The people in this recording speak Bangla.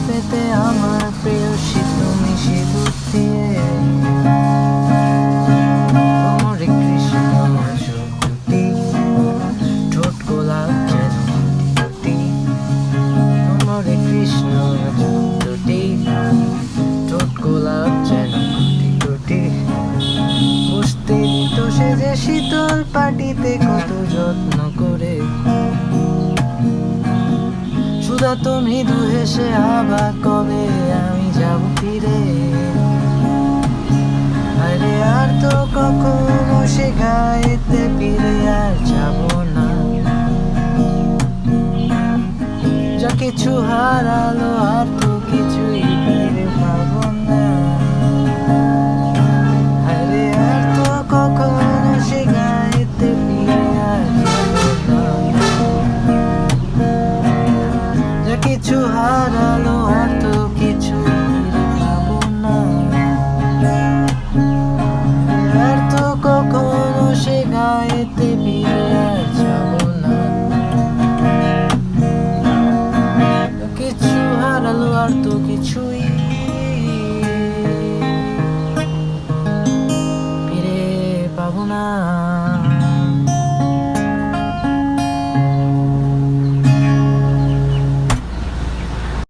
পেতে আমার প্রেয়সী তুমি সিঁদুর দিয়ে। তোমারে কৃষ্ণ চোখ দুটি, ঠোঁট গোলাপ যেন দুটি। তোমারে কৃষ্ণ চোখ দুটি, ঠোঁট গোলাপ যেন দুটি। বসতে দিত সে যে শীতল পাটিতে কত যত্ন করে। সুধা তো মৃদু হেসে আবার কবে আমি যাব ফিরে। আরে আর তো কখনো সে গায়েতে ফিরে আর যাব না। যা কিছু হারালো আর তো কিছুই ফিরে পাবো না। আরে আর তো কখনো সে গায়েতে ফিরে আর যাব না। যা কিছু হারালো